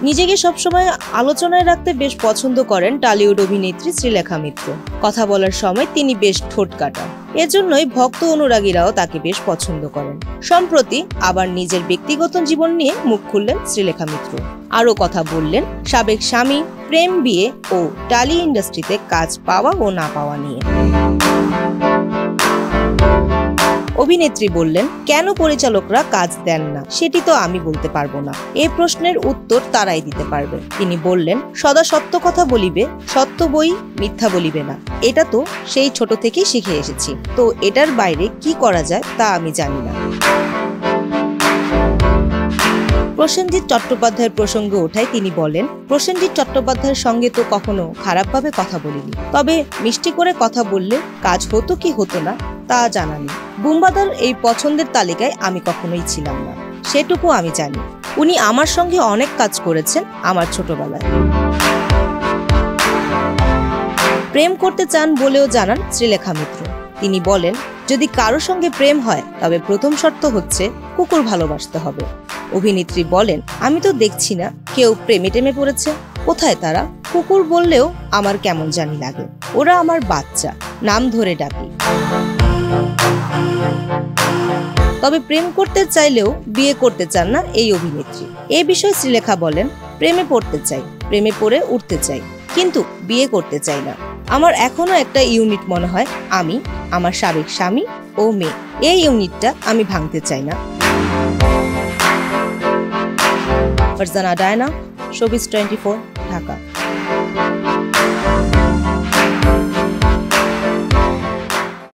নিজেকে সবসময় আলোচনায় রাখতে বেশ পছন্দ করেন টলিউড অভিনেত্রী শ্রীলেখা মিত্র। কথা বলার সময় তিনি বেশ ঠোঁট কাটা, এজন্যই ভক্ত অনুরাগীরাও তাকে বেশ পছন্দ করেন। সম্প্রতি আবার নিজের ব্যক্তিগত জীবন নিয়ে মুখ খুললেন শ্রীলেখা মিত্র। আরও কথা বললেন সাবেক স্বামী, প্রেম, বিয়ে ও টালি ইন্ডাস্ট্রিতে কাজ পাওয়া ও না পাওয়া নিয়ে। অভিনেত্রী বললেন, কেন পরিচালকরা কাজ দেন না সেটি তো আমি বলতে পারবো না, এই প্রশ্নের উত্তর তারাই দিতে পারবে। তিনি বললেন, সদা সত্য কথা বলিবে, সত্য বই মিথ্যা বলিবে না, এটা তো সেই ছোট থেকেই শিখে এসেছি, তো এটার বাইরে কি করা যায় তা আমি জানি না। প্রসেনজিৎ চট্টোপাধ্যায়ের প্রসঙ্গে ওঠায় তিনি বলেন, প্রসেনজিৎ চট্টোপাধ্যায়ের সঙ্গে তো কখনো খারাপভাবে কথা বলিনি, তবে মিষ্টি করে কথা বললে কাজ হতো কি হতো না তা জানা নেই। বুম্বাদার এই পছন্দের তালিকায় আমি কখনোই ছিলাম না, সেটুকু আমি জানি। উনি আমার সঙ্গে অনেক কাজ করেছেন আমার ছোটবেলায়। প্রেম করতে চান বলেও জানান শ্রীলেখা মিত্র। তিনি বলেন, যদি কারো সঙ্গে প্রেম হয় তবে প্রথম শর্ত হচ্ছে কুকুর ভালোবাসতে হবে। অভিনেত্রী বলেন, আমি তো দেখছি না কেউ প্রেমে টেমে পড়েছে, কোথায় তারা? কুকুর বললেও আমার কেমন জানি লাগে, ওরা আমার বাচ্চা, নাম ধরে ডাকি। তবে প্রেম করতে চাইলেও বিয়ে করতে চান না এই অভিনেত্রী। এই বিষয়ে শ্রীলেখা বলেন, প্রেমে পড়তে চাই, প্রেমে পড়ে উঠতে চাই, কিন্তু বিয়ে করতে চাই না। আমার এখনো একটা ইউনিট মনে হয়, আমি, আমার সাবেক স্বামী ও মেয়ে। এই ইউনিটটা আমি ভাঙতে চাই না। Farzana Diana, showbiz 24, Dhaka.